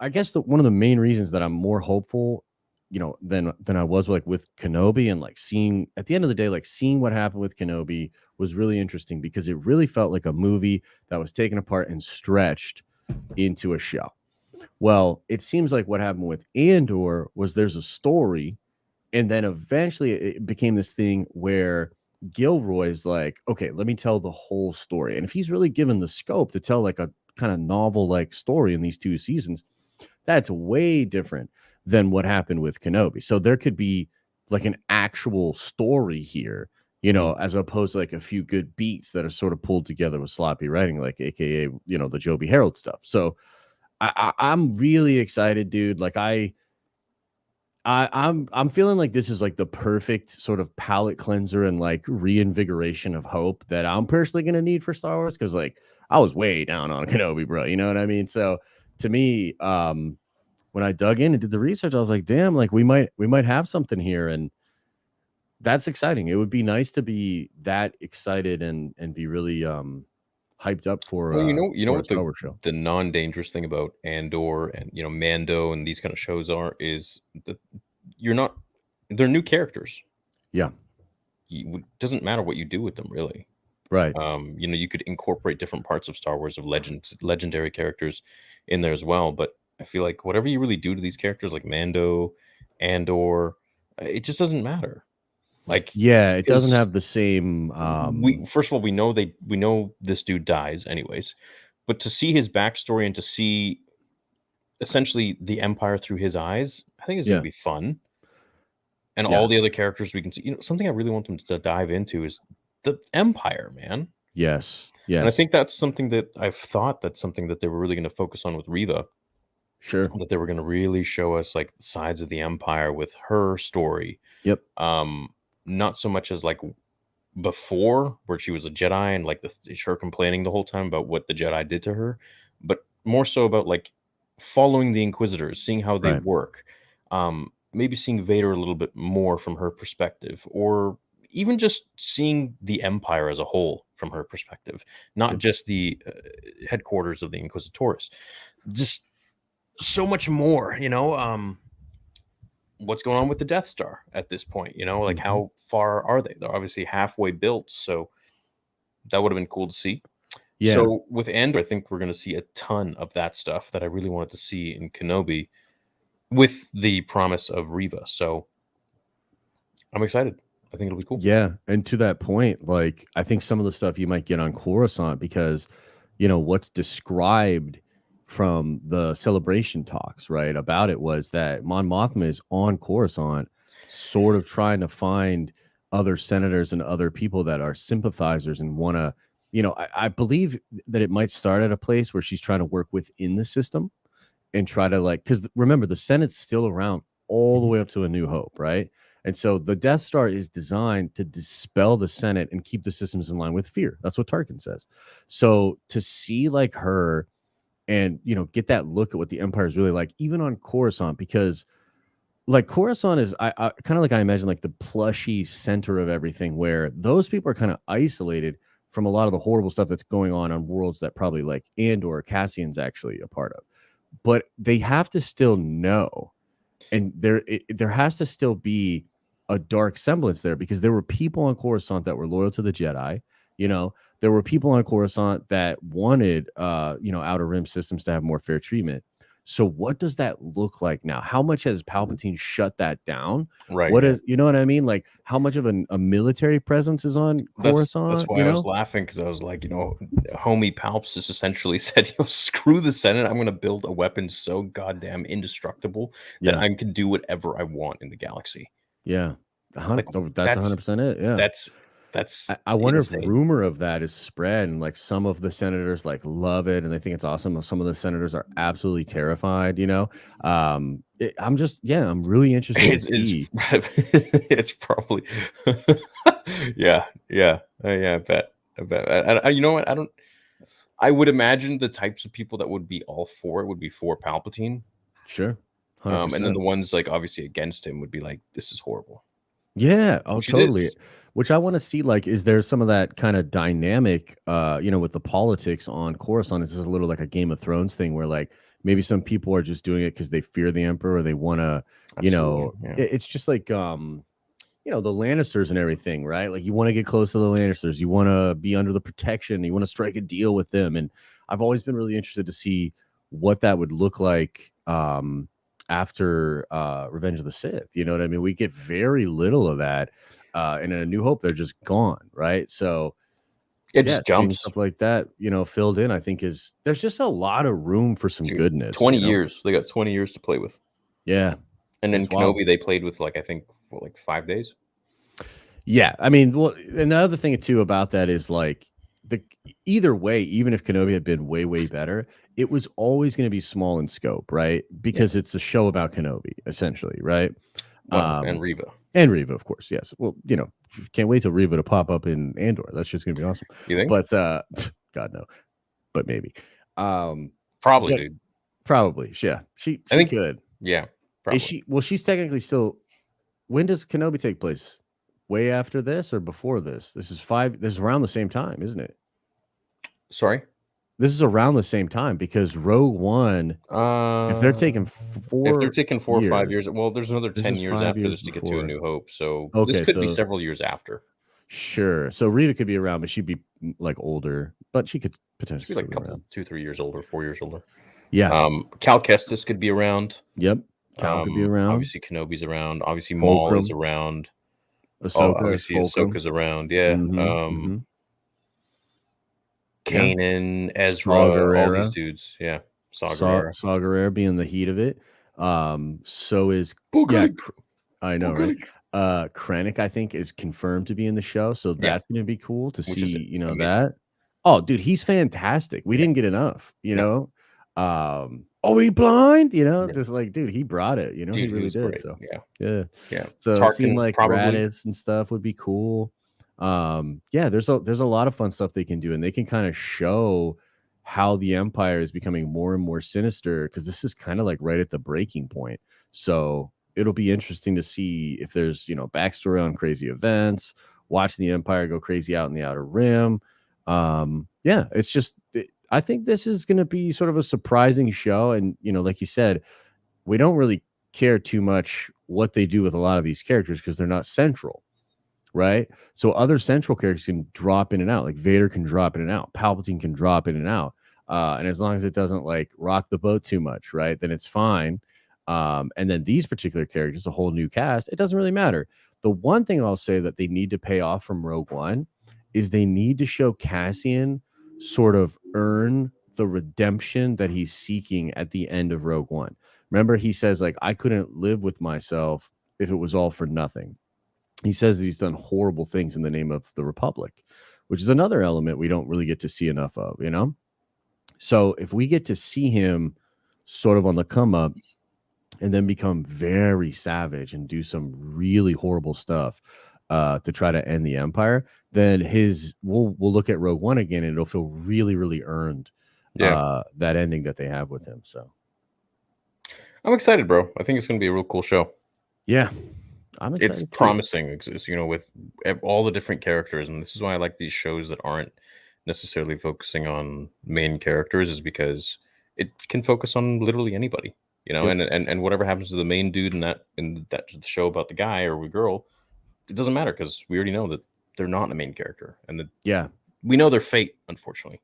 I guess one of the main reasons that I'm more hopeful, than I was like with Kenobi, and like seeing at the end of the day, like seeing what happened with Kenobi was really interesting because it really felt like a movie that was taken apart and stretched into a show. Well, it seems like what happened with Andor was there's a story, and then eventually it became this thing where Gilroy's like, okay, let me tell the whole story. And if he's really given the scope to tell like a kind of novel like story in these 2 seasons, that's way different than what happened with Kenobi. So there could be like an actual story here, as opposed to like a few good beats that are sort of pulled together with sloppy writing, like AKA, the Joby Harold stuff. So I'm really excited, dude. Like I'm feeling like this is like the perfect sort of palate cleanser and like reinvigoration of hope that I'm personally gonna need for Star Wars, because like I was way down on Kenobi, bro. You know what I mean? So to me, when I dug in and did the research, I was like, damn, like we might have something here, and that's exciting. It would be nice to be that excited and be really hyped up Well, you know for a what Star Wars show. the non-dangerous thing about Andor and Mando and these kind of shows are is that you're not they're new characters. Yeah, It doesn't matter what you do with them, really. right. You could incorporate different parts of Star Wars of legendary characters in there as well. But I feel like whatever you really do to these characters, like Mando, Andor, it just doesn't matter. Like, Yeah, it doesn't because have the same we first of all we know this dude dies anyways, but to see his backstory and to see essentially the Empire through his eyes, I think is going yeah, to be fun. And yeah, all the other characters we can see, something I really want them to dive into is the Empire, man. yes, And I yes, think that's something that I've thought that's something that they were really going to focus on with Riva, sure. that they were going to really show us like the sides of the Empire with her story. Yep. Um, Not so much as like before, where she was a Jedi and like her complaining the whole time about what the Jedi did to her, but more so about like following the Inquisitors, seeing how they Right. work, maybe seeing Vader a little bit more from her perspective, or even just seeing the Empire as a whole from her perspective, not Yep. just the headquarters of the Inquisitores. Just so much more, what's going on with the Death Star at this point, like Mhm. how far are they? They're obviously halfway built, so that would have been cool to see. Yeah. So with Andor, I think we're going to see a ton of that stuff that I really wanted to see in Kenobi with the promise of Riva. So I'm excited. I think it'll be cool. Yeah, and to that point, like, I think some of the stuff you might get on Coruscant because, what's described from the celebration talks, right, about it was that Mon Mothma is on Coruscant sort of trying to find other senators and other people that are sympathizers and wanna I believe that it might start at a place where she's trying to work within the system and try to like, because remember the Senate's still around all the Mhm. way up to A New Hope, right? And so the Death Star is designed to dispel the Senate and keep the systems in line with fear. That's what Tarkin says. So to see like her and get that look at what the Empire is really like, even on Coruscant, because like Coruscant is I kind of like I imagine like the plushy center of everything, where those people are kind of isolated from a lot of the horrible stuff that's going on worlds that probably like Andor or Cassian's actually a part of, but they have to still know, and there has to still be a dark semblance there, because there were people on Coruscant that were loyal to the Jedi. There were people on Coruscant that wanted Outer Rim systems to have more fair treatment. So what does that look like now? How much has Palpatine shut that down? Right. What Yeah. is, you know what I mean? Like how much of a military presence is on That's Coruscant, why I was laughing, because I was like, homie Palps just essentially said, screw the Senate. I'm going to build a weapon so goddamn indestructible that Yeah. I can do whatever I want in the galaxy. Yeah. Like That's that's 100% it. Yeah. that's that's I wonder if insane. rumor of that is spread and like some of the senators like love it and they think it's awesome. Some of the senators are absolutely terrified, I'm just, yeah, I'm really interested to It's see. it's probably yeah, yeah, yeah. I bet. You know what? I would imagine the types of people that would be all for it would be for Palpatine, Sure. and then 100%. the ones like obviously against him would be like, "This is horrible," Yeah. Oh, which it totally. is. Which I want to see, like, is there some of that kind of dynamic, with the politics on Coruscant? Is this a little like a Game of Thrones thing where like maybe some people are just doing it because they fear the Emperor or they want to, Absolutely. Yeah. it's just like the Lannisters and everything, right? Like you want to get close to the Lannisters, you want to be under the protection, you want to strike a deal with them. And I've always been really interested to see what that would look like after Revenge of the Sith. You know what I mean? We get very little of that. And in A New Hope, they're just gone, right? So It yeah, just seeing jumps. stuff like that, filled in, I think there's just a lot of room for some Dude, goodness, 20 years. They got 20 years to play with. Yeah, And then it's wild. Kenobi, they played with like I think for like 5 days. Yeah, I mean, well, and the other thing too about that is like the either way, even if Kenobi had been way, way better, it was always going to be small in scope, right? Yeah. Because it's a show about Kenobi, essentially, right? Well, and Reva. And Reva, of course, yes. Well, can't wait till Reva to pop up in Andor. That's just going to be awesome. You think? But God no, but maybe. Probably, But dude. probably, yeah. She I think. could. Yeah. Is Probably. she? Well, she's technically still. When does Kenobi take place? Way after this or before this? This is around the same time, isn't it? Sorry. This is around the same time because Rogue One, if they're taking If they're 4 taking 4 or 5 years, years, well, there's another this 10 is years 5 after years this to get to A before. New Hope. So this Okay, could be so several years after. sure. So Rita could be around, but she'd be like older, but she could She'd potentially be like a still be couple, around. 2, 3 years older, 4 years older. Yeah. Cal Kestis could be around. Yep. Cal could be around. Obviously Kenobi's around. Obviously Maul is Fulcrum, around. Oh, Ahsoka as obviously Fulcrum. Ahsoka's around. Yeah. Mm-hmm. Yeah. Kanan, Saw Ezra, all these Gerrera. dudes. Yeah. Saw Saw Gerrera. Saw Gerrera be in the heat of it. So is I know, right? Krennic, I think, is confirmed to be in the show, so Yeah. that's gonna be cool to Which is see, amazing. that. Oh, dude, he's fantastic. We Yeah. didn't get enough, No. "Oh, he blind?" Yeah. Just like, dude, he brought it, he Dude, he really was did, great. so, Yeah. yeah. Yeah. So, seeing, Tarkin like, probably. Raditz and stuff would be cool. Yeah, there's a lot of fun stuff they can do, and they can kinda show how the Empire is becoming more and more sinister because this is kinda, like, right at the breaking point. So, it'll be interesting to see if there's, backstory on crazy events, watching the Empire go crazy out in the Outer Rim. Yeah, it's just I think this is gonna be sort of a surprising show, and, like you said, we don't really care too much what they do with a lot of these characters because 'cause they're not central, right? So other central characters can drop in and out, like Vader can drop in and out, Palpatine can drop in and out, and as long as it doesn't, like, rock the boat too much, right, then it's fine. And then these particular characters, a whole new cast, it doesn't really matter. The one thing I'll say that they need to pay off from Rogue One is they need to show Cassian sort of earn the redemption that he's seeking at the end of Rogue One. Remember, he says, like, I couldn't live with myself if it was all for nothing. He says that he's done horrible things in the name of the Republic, which is another element we don't really get to see enough of. So if we get to see him sort of on the come up and then become very savage and do some really horrible stuff to try to end the Empire, then we'll look at Rogue One again and it'll feel really, really earned. Yeah. That ending that they have with him. So I'm excited, bro. I think it's going to be a real cool show. yeah, I'm excited. It's promising. It's, with all the different characters, and this is why I like these shows that aren't necessarily focusing on main characters, is because it can focus on literally anybody. Yep. And whatever happens to the main dude in that show about the guy or the girl, it doesn't matter because we already know that they're not a main character, and yeah, we know their fate, unfortunately.